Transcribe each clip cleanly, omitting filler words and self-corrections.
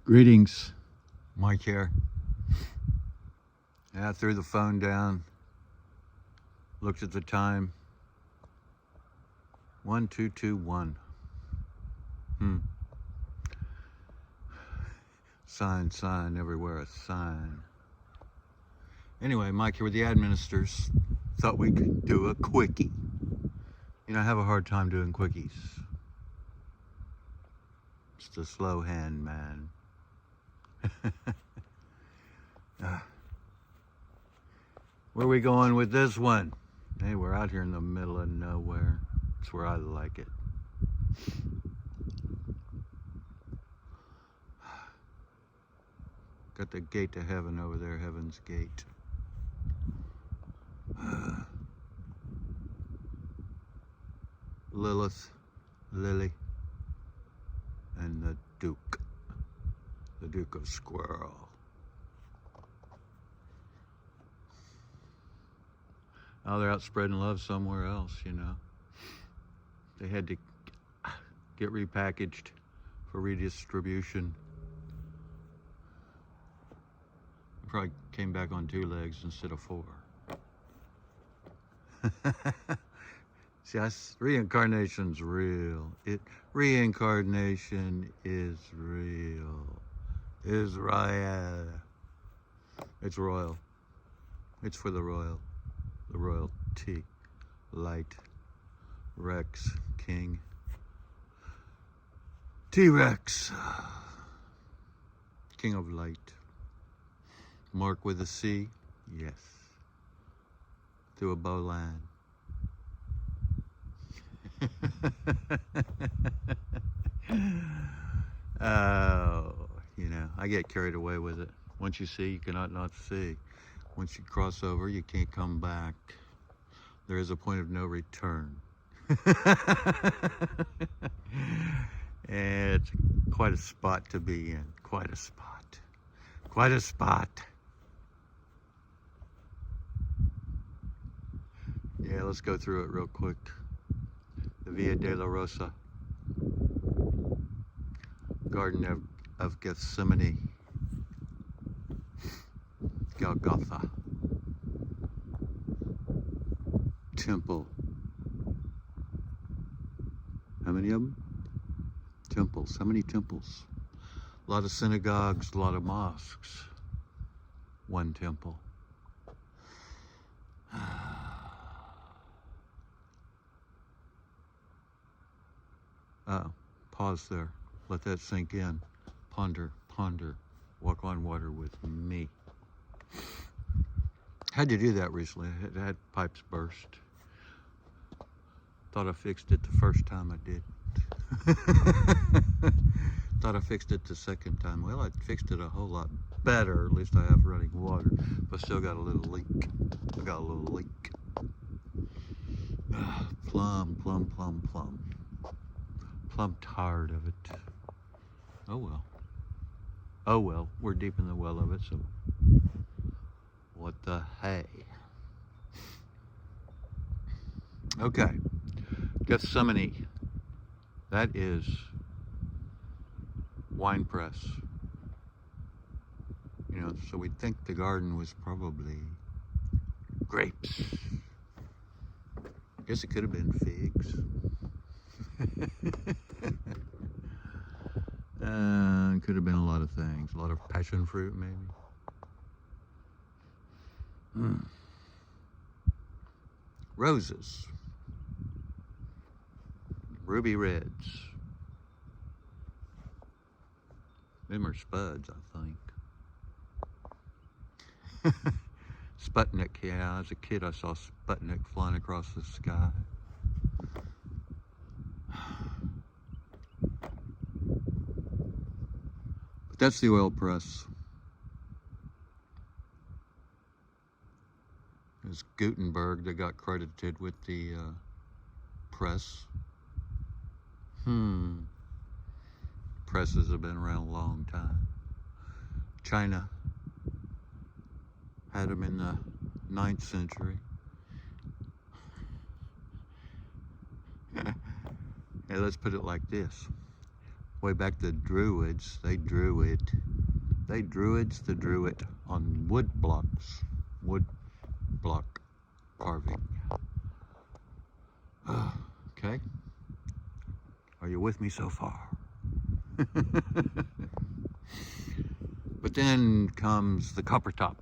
Greetings, Mike here. I threw the phone down, looked at the time, 1221. Sign everywhere, a sign. Anyway, Mike here with the administrators. Thought we could do a quickie. You know, I have a hard time doing quickies. It's the slow hand, man. Where are we going with this one? Hey, we're out here in the middle of nowhere. It's where I like it. Got the gate to heaven over there, Heaven's Gate. Lilith, Lily, and the Duke of Squirrel. Oh, they're out spreading love somewhere else, you know. They had to get repackaged for redistribution. Probably came back on 2 legs instead of 4. See, reincarnation's real. Reincarnation is real. Is royal. It's royal. It's for the royal. The royalty. Light. Rex. King. T-Rex. King of light. Mark with a C. Yes. Through a bowline. Oh, you know, I get carried away with it. Once you see, you cannot not see. Once you cross over, you can't come back. There is a point of no return. It's quite a spot to be in. Quite a spot. Quite a spot. Yeah, let's go through it real quick. The Via de la Rosa, Garden of Gethsemane, Golgotha, Temple. How many of them? Temples. How many temples? A lot of synagogues, a lot of mosques. 1 temple. Pause there. Let that sink in. Ponder, ponder. Walk on water with me. Had to do that recently. I had pipes burst. Thought I fixed it the first time I did. Thought I fixed it the second time. Well, I fixed it a whole lot better. At least I have running water. But still got a little leak. I got a little leak. Plum. I'm tired of it. Oh well. Oh well. We're deep in the well of it, so what the hey? Okay. Gethsemane. That is wine press. You know, so we'd think the garden was probably grapes. Guess it could have been figs. Could have been a lot of things. A lot of passion fruit, maybe. Roses. Ruby reds. Them are spuds, I think. Sputnik, yeah. As a kid, I saw Sputnik flying across the sky. But that's the oil press. It was Gutenberg that got credited with the press. Presses have been around a long time. China had them in the 9th century. Hey, let's put it like this. Way back the Druids, they drew it. They Druids the drew it on wood blocks. Wood block carving. Okay? Are you with me so far? But then comes the copper top.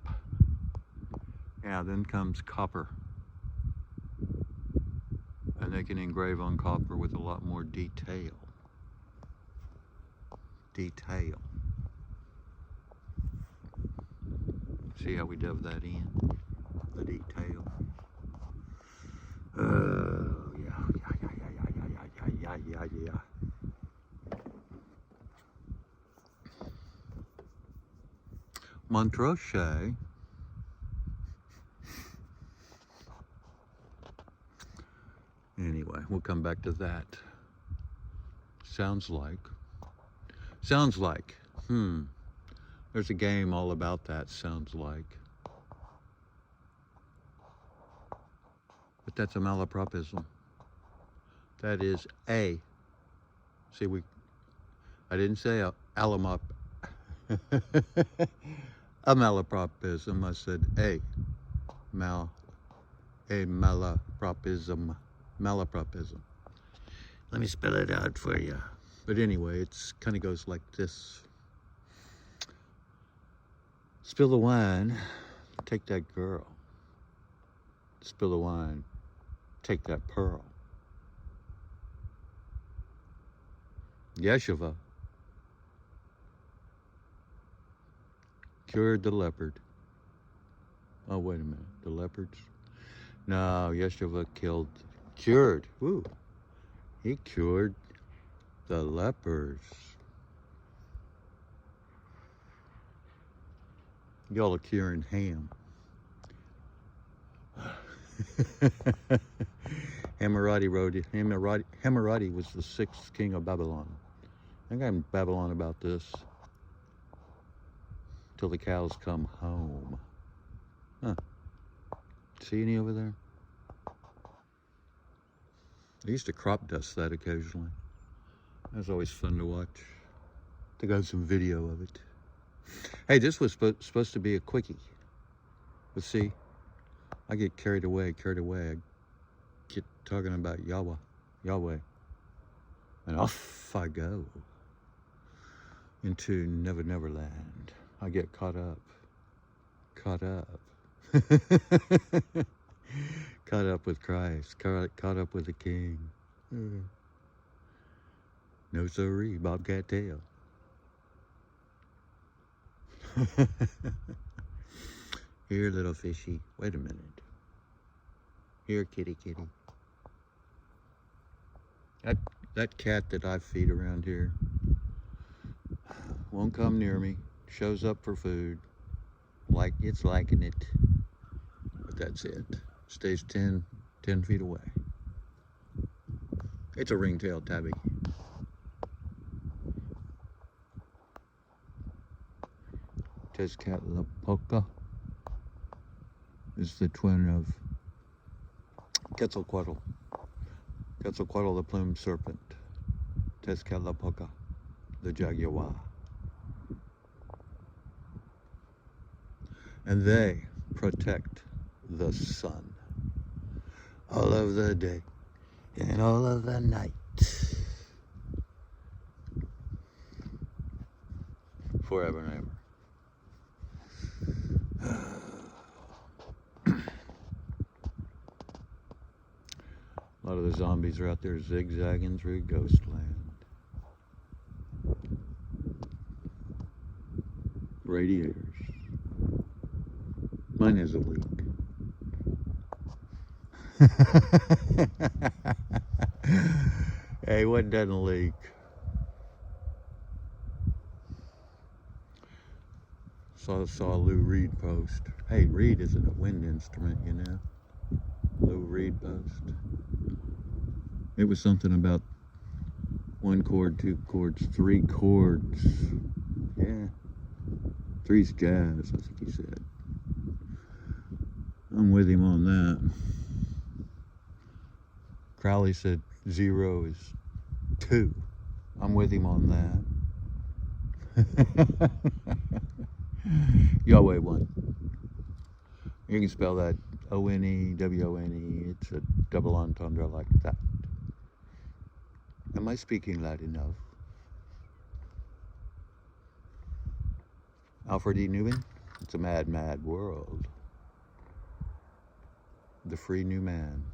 Yeah, then comes copper. And they can engrave on copper with a lot more detail. Detail. See how we dove that in? The detail. Yeah. Montrose. Anyway, we'll come back to that. Sounds like. There's a game all about that, sounds like. But that's a malapropism. That is a. See, I didn't say a malapropism. I said a malapropism. Malapropism. Let me spell it out for you. But anyway, it's kind of goes like this. Spill the wine, take that girl. Spill the wine, take that pearl. Yeshua cured the leopard. Oh, wait a minute. The leopards? No, Yeshua cured. Woo. He cured the lepers. Y'all are curing ham. Hammurabi was the 6th king of Babylon. I think I'm in Babylon about this. Till the cows come home. Huh. See any over there? I used to crop dust that occasionally. That was always fun to watch. I think I have some video of it. Hey, this was supposed to be a quickie. But see, I get carried away. I get talking about Yahweh. And off I go into Never Land. I get caught up. Caught up with Christ. Caught up with the King. No siree, bobcat tail. Here, little fishy. Wait a minute. Here, kitty. That cat that I feed around here won't come near me. Shows up for food. Like it's liking it. But that's it. Stays 10 feet away. It's a ring-tailed tabby. Tezcatlipoca is the twin of Quetzalcoatl. Quetzalcoatl, the plumed serpent. Tezcatlipoca, the jaguar. And they protect the sun all of the day and all of the night. Forever and ever. A lot of the zombies are out there zigzagging through Ghostland. Radiators. Mine has a leak. Hey, what doesn't leak? Saw Lou Reed post. Hey, Reed isn't a wind instrument, you know. Lou Reed post. It was something about 1 chord, 2 chords, 3 chords. Yeah. 3's jazz, I think he said. I'm with him on that. Crowley said 0 is 2. I'm with him on that. Yahweh one. You can spell that O-N-E-W-O-N-E. It's a double entendre like that. Am I speaking loud enough? Alfred E. Newman? It's a mad, mad world. The free new man.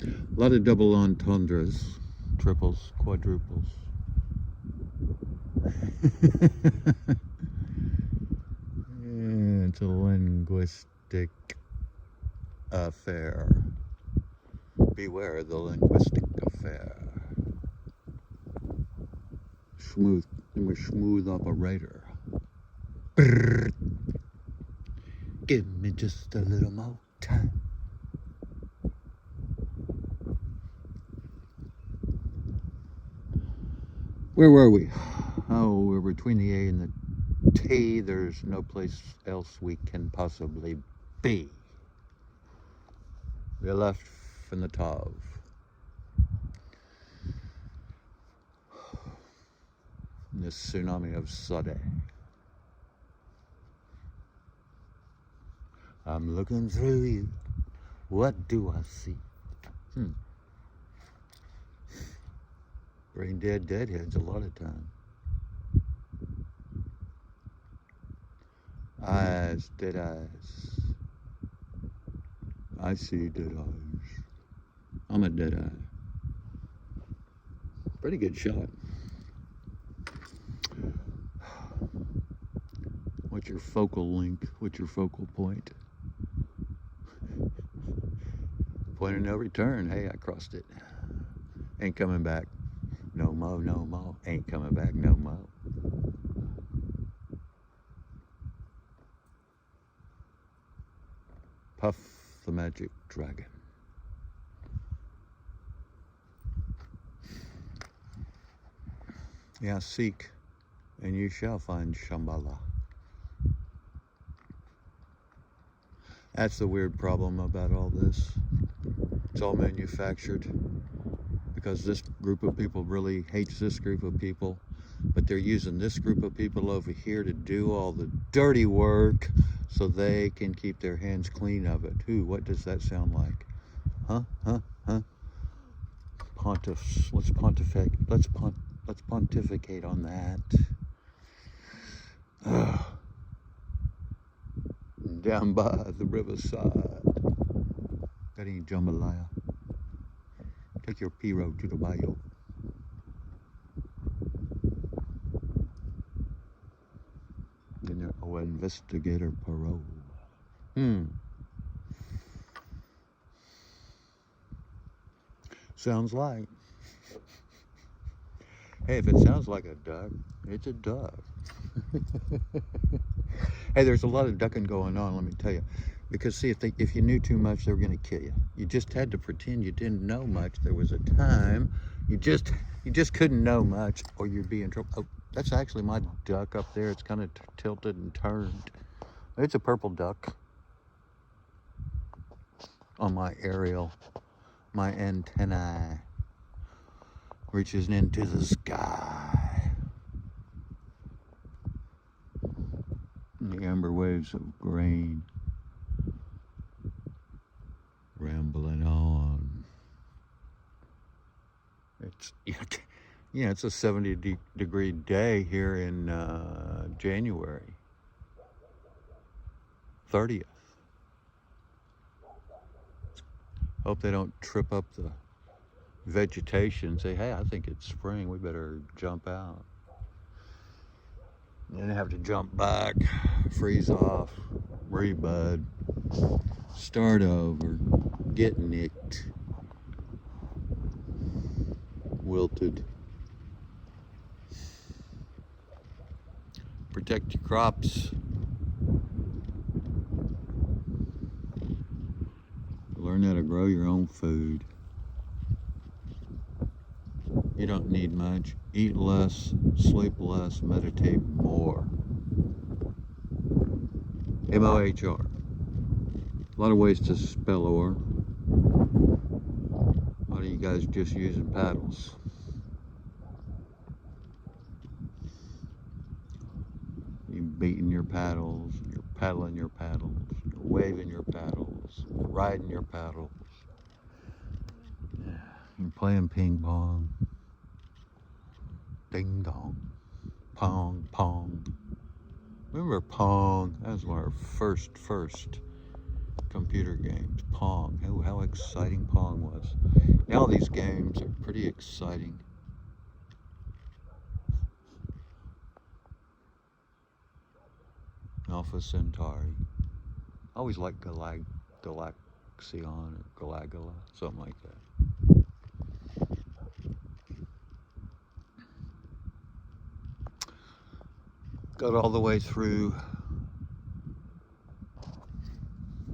A lot of double entendres, triples, quadruples. It's a linguistic affair. Beware the linguistic affair. Smooth, I'm a smooth operator. Brrr. Give me just a little more time. Where were we? Oh, we're between the A and the T. There's no place else we can possibly be. We're left from the Tav. This tsunami of Sade. I'm looking through you. What do I see? Brain dead deadheads a lot of time. Eyes, dead eyes. I see dead eyes. I'm a dead eye. Pretty good shot. What's your focal length? What's your focal point? Point of no return. Hey, I crossed it. Ain't coming back. No mo, no mo. Ain't coming back, no mo. Puff the magic dragon. Yeah, seek, and you shall find Shambhala. That's the weird problem about all this. It's all manufactured because this group of people really hates this group of people, but they're using this group of people over here to do all the dirty work so they can keep their hands clean of it. Ooh, what does that sound like? Huh? Pontiffs. Let's pontificate. Let's pontificate on that. Down by the riverside. Got any jambalaya? Take your P-road to the bayou. Oh, investigator parole. Sounds like. Hey, if it sounds like a duck, it's a duck. Hey, there's a lot of ducking going on, let me tell you. Because see, if you knew too much, they were going to kill you. You just had to pretend you didn't know much. There was a time you just couldn't know much, or you'd be in trouble. Oh, that's actually my duck up there. It's kind of tilted and turned. It's a purple duck on my aerial. My antennae reaches into the sky. The amber waves of grain rambling on. It's it's a 70-degree day here in January 30th. Hope they don't trip up the vegetation and say, hey, I think it's spring, we better jump out. Then have to jump back, freeze off, rebud, start over, get nicked, wilted. Protect your crops. Learn how to grow your own food. You don't need much. Eat less, sleep less, meditate more. M-O-H-R. A lot of ways to spell or. guys just using paddles. You're beating your paddles, you're paddling your paddles, you're waving your paddles, you're riding your paddles. Yeah. You're playing ping pong. Ding dong. Pong, pong. Remember Pong? That was one of our first computer games. Pong. How exciting Pong was. Now these games are pretty exciting. Alpha Centauri. I always liked Galaxion or Galagala, something like that. Got all the way through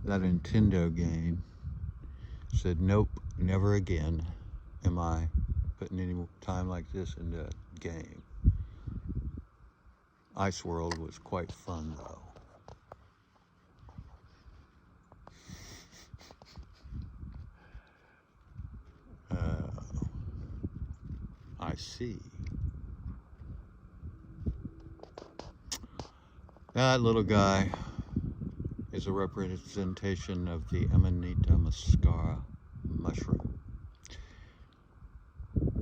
that Nintendo game. Said, nope, never again am I putting any time like this into a game. Ice World was quite fun, though. I see. That little guy is a representation of the Amanita muscara mushroom.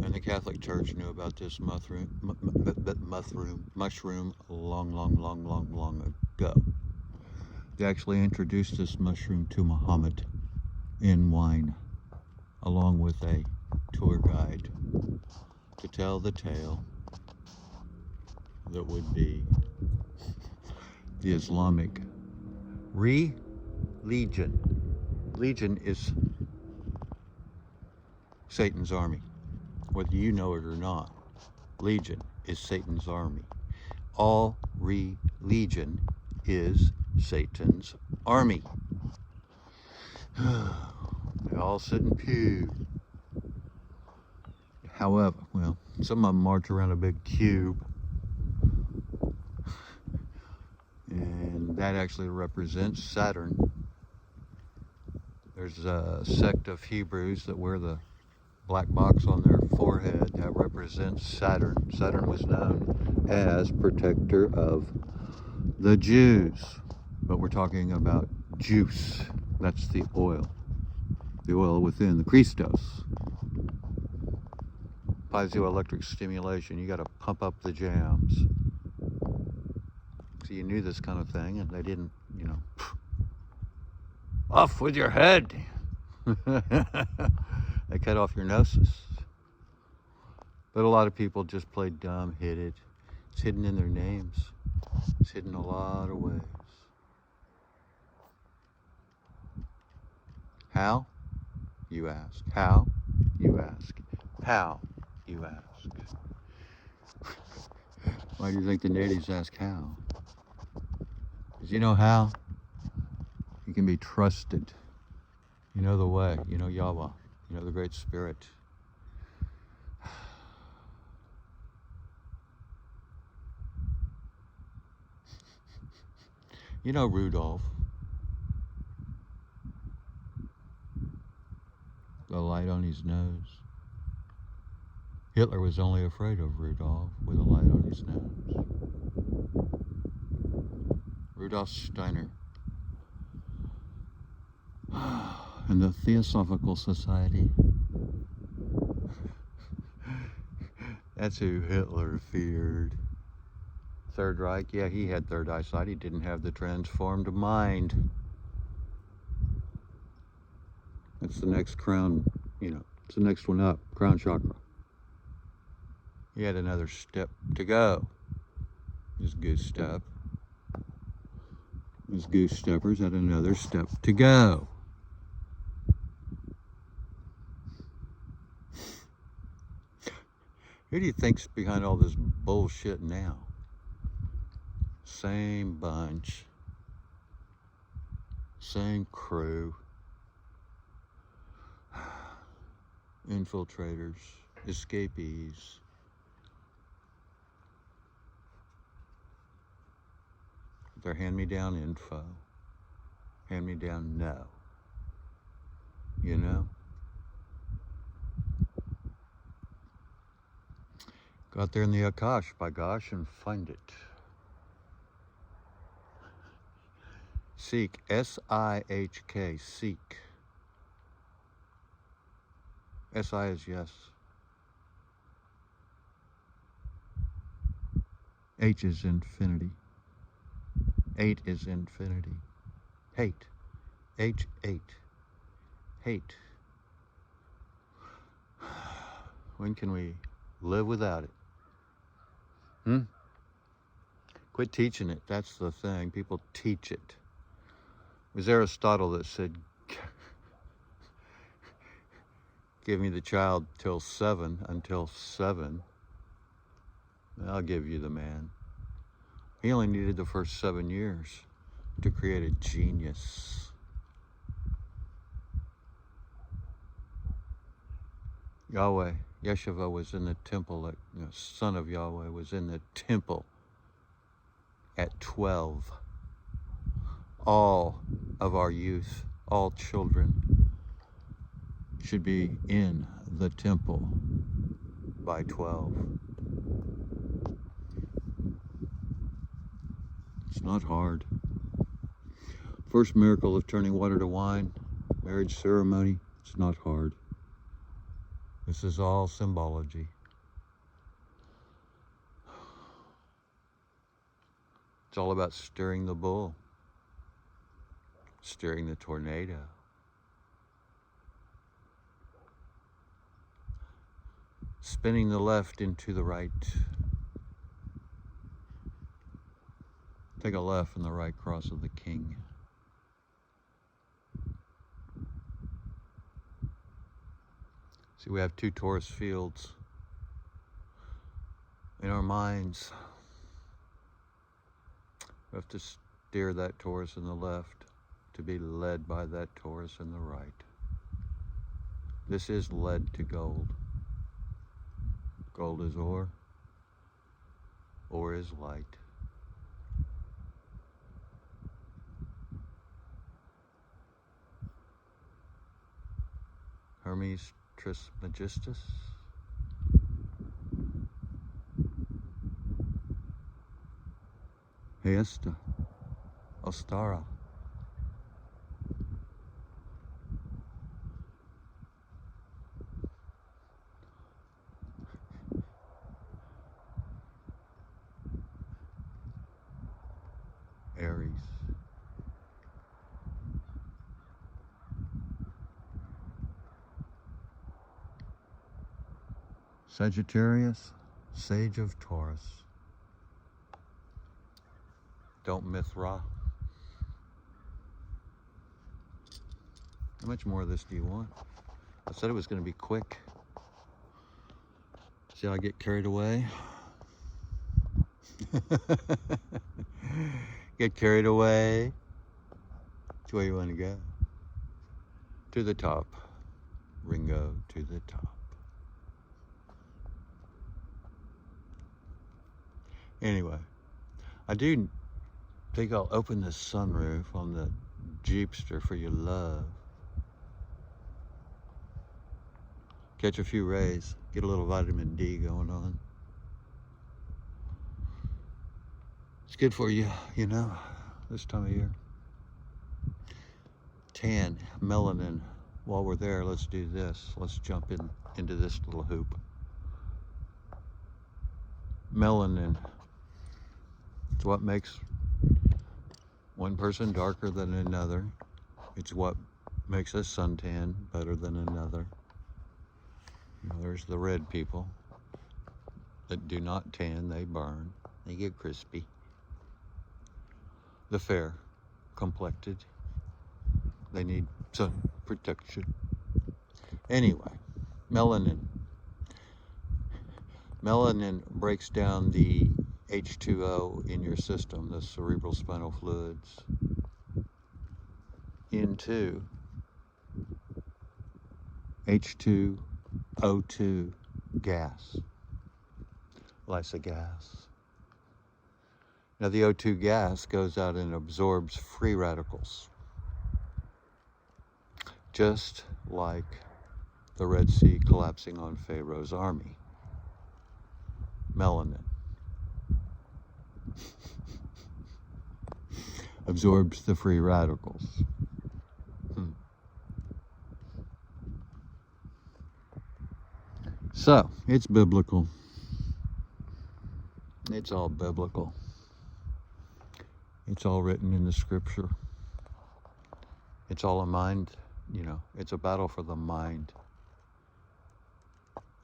And the Catholic Church knew about this mushroom long ago. They actually introduced this mushroom to Muhammad in wine, along with a tour guide to tell the tale that would be the Islamic religion. Legion is Satan's army. Whether you know it or not, Legion is Satan's army. All religion is Satan's army. They all sit in pew. However, well, some of them march around a big cube. And that actually represents Saturn. There's a sect of Hebrews that wear the black box on their forehead that represents Saturn. Saturn was known as protector of the Jews. But we're talking about juice. That's the oil. The oil within the Christos. Piezoelectric stimulation. You got to pump up the jams. So you knew this kind of thing, and they didn't, you know, off with your head. They cut off your gnosis. But a lot of people just play dumb, hid it. It's hidden in their names. It's hidden a lot of ways. How? You ask. How? You ask. How? You ask. Why do you think the natives ask how? Because you know how? You can be trusted. You know the way. You know Yahweh. You know the Great Spirit. You know Rudolph. The light on his nose. Hitler was only afraid of Rudolph with a light on his nose. Rudolf Steiner. And the Theosophical Society. That's who Hitler feared. Third Reich, yeah, he had third eyesight. He didn't have the transformed mind. That's the next crown, you know, it's the next one up, crown chakra. He had another step to go. His goose step. His goose steppers had another step to go. Who do you think's behind all this bullshit now? Same bunch. Same crew. Infiltrators. Escapees. Their hand-me-down info. Hand-me-down no. You know? Go out there in the Akash, by gosh, and find it. Seek, S-I-H-K, seek. S-I is yes. H is infinity. 8 is infinity. Hate. H-8. Hate. When can we live without it? Quit teaching it. That's the thing. People teach it. It was Aristotle that said, give me the child until 7, I'll give you the man. He only needed the first 7 years to create a genius. Yahweh, Yeshua was in the temple, the son of Yahweh was in the temple at 12. All of our youth, all children should be in the temple by 12. It's not hard. First miracle of turning water to wine, marriage ceremony, it's not hard. This is all symbology. It's all about stirring the bull, stirring the tornado. Spinning the left into the right. Take a left in the right cross of the king. See, we have 2 Taurus fields in our minds. We have to steer that Taurus in the left to be led by that Taurus in the right. This is lead to gold. Gold is ore. Ore is light. Hermes Trismegistus. Hesta. Ostara. Aries. Sagittarius, Sage of Taurus. Don't myth Ra. How much more of this do you want? I said it was going to be quick. See how I get carried away? Get carried away. That's where you want to go. To the top. Ringo, to the top. Anyway, I do think I'll open the sunroof on the Jeepster for your love. Catch a few rays, get a little vitamin D going on. It's good for you, you know, this time of year. Tan, melanin. While we're there, let's do this. Let's jump into this little hoop. Melanin. It's what makes one person darker than another. It's what makes a suntan better than another. You know, there's the red people that do not tan, they burn, they get crispy. The fair complected, they need sun protection. Anyway, melanin. Melanin breaks down the H2O in your system, the cerebral spinal fluids, into H2O2 gas, lysogas. Now the O2 gas goes out and absorbs free radicals, just like the Red Sea collapsing on Pharaoh's army. melanin. Absorbs the free radicals. So, it's biblical. It's all biblical. It's all written in the scripture. It's all a mind, it's a battle for the mind.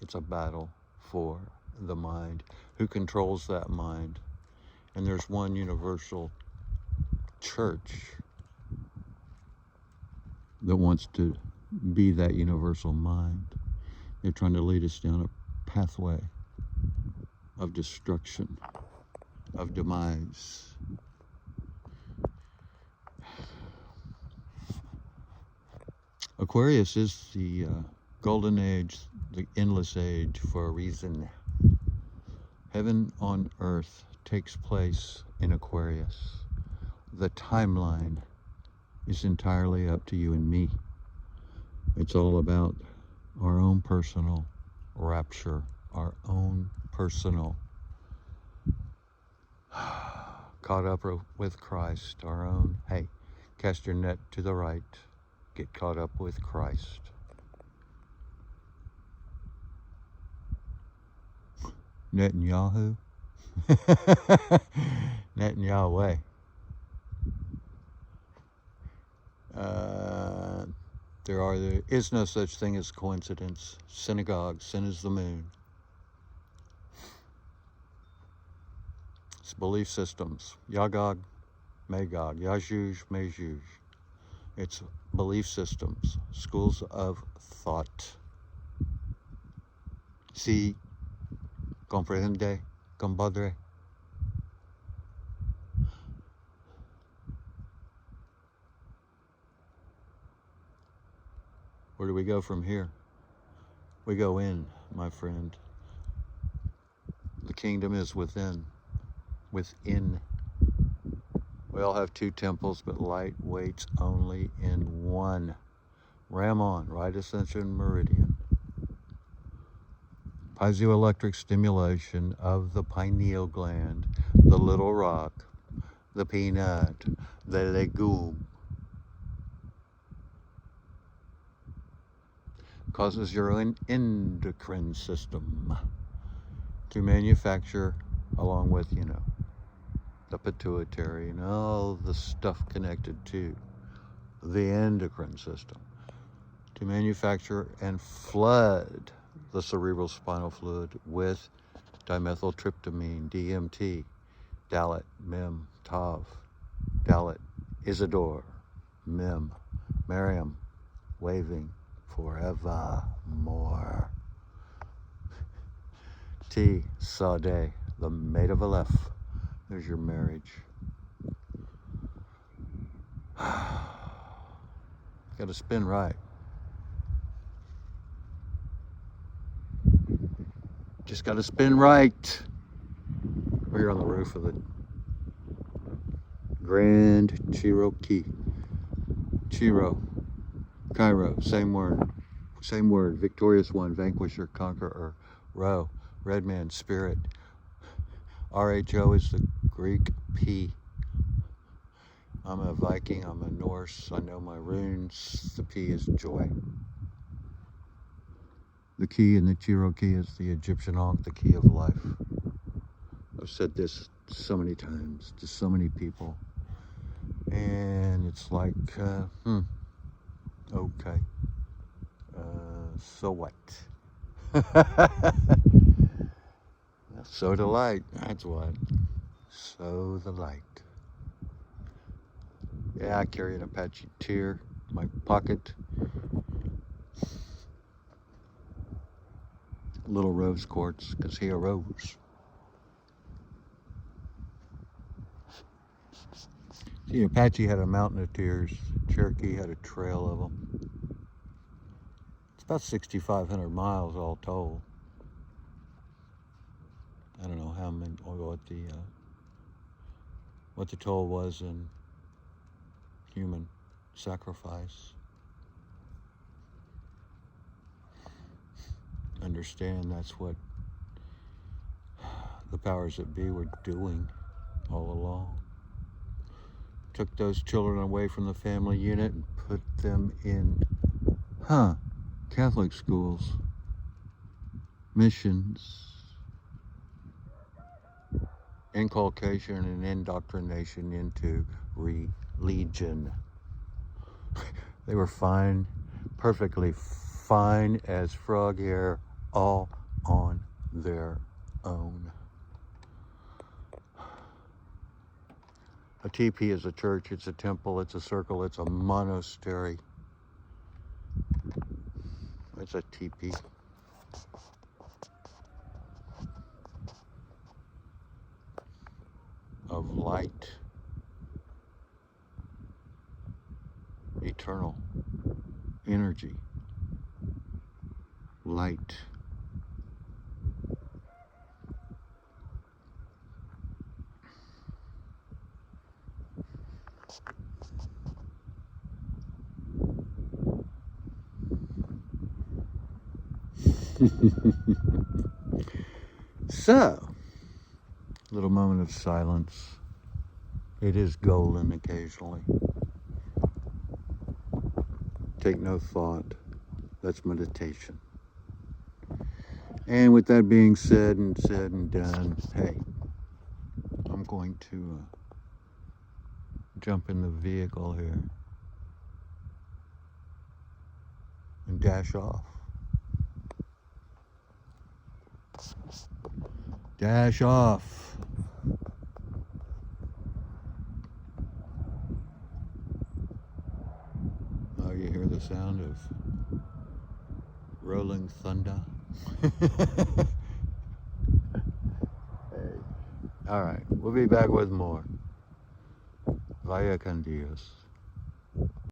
It's a battle for the mind. Who controls that mind? And there's one universal church that wants to be that universal mind. They're trying to lead us down a pathway of destruction, of demise. Aquarius is the golden age, the endless age, for a reason. Heaven on earth takes place in Aquarius. The timeline is entirely up to you and me. It's all about our own personal rapture, our own personal caught up with Christ, our own, hey, cast your net to the right, get caught up with Christ. Netanyahu? Netanyahu. There is no such thing as coincidence. Synagogue, sin is the moon. It's belief systems. Yagog, Magog, Yajuj, Majuj. It's belief systems, schools of thought. Si comprende, compadre. Where do we go from here? We go in, my friend. The kingdom is within. Within. We all have two temples, but light waits only in one. Ramon, right ascension meridian. Piezoelectric stimulation of the pineal gland, the little rock, the peanut, the legume. Causes your own endocrine system to manufacture, along with, the pituitary and all the stuff connected to the endocrine system, to manufacture and flood the cerebral spinal fluid with dimethyltryptamine, DMT, Dalit, Mem, Tav, Dalit, Isidore, Mem, Miriam, waving forevermore. T, Sade, the maid of Aleph. There's your marriage. Got to spin right. Just got to spin right. We're here on the roof of the Grand Cherokee. Chiro, Cairo, same word. Same word. Victorious one, vanquisher, conqueror. Ro, red man, spirit. RHO is the Greek P. I'm a Viking, I'm a Norse, I know my runes. The P is joy. The key in the Cherokee is the Egyptian Ankh, the key of life. I've said this so many times to so many people. And it's like, okay. So what? Sow the light, that's what. Sow the light. Yeah, I carry an Apache tear in my pocket. Little rose quartz, because he arose. See, Apache had a mountain of tears. Cherokee had a trail of them. It's about 6,500 miles all told. I don't know how many, or what the toll was in human sacrifice. Understand that's what the powers that be were doing all along. Took those children away from the family unit and put them in, Catholic schools, missions, inculcation and indoctrination into religion. They were fine, perfectly fine as frog hair, all on their own. A teepee is a church, it's a temple, it's a circle, it's a monastery. It's a teepee. Of light. Eternal energy. Light. So, little moment of silence. It is golden occasionally. Take no thought. That's meditation. And with that being said and done, hey, I'm going to jump in the vehicle here and dash off. Dash off. Oh, you hear the sound of rolling thunder? Hey. All right, we'll be back with more. Vaya con Dios.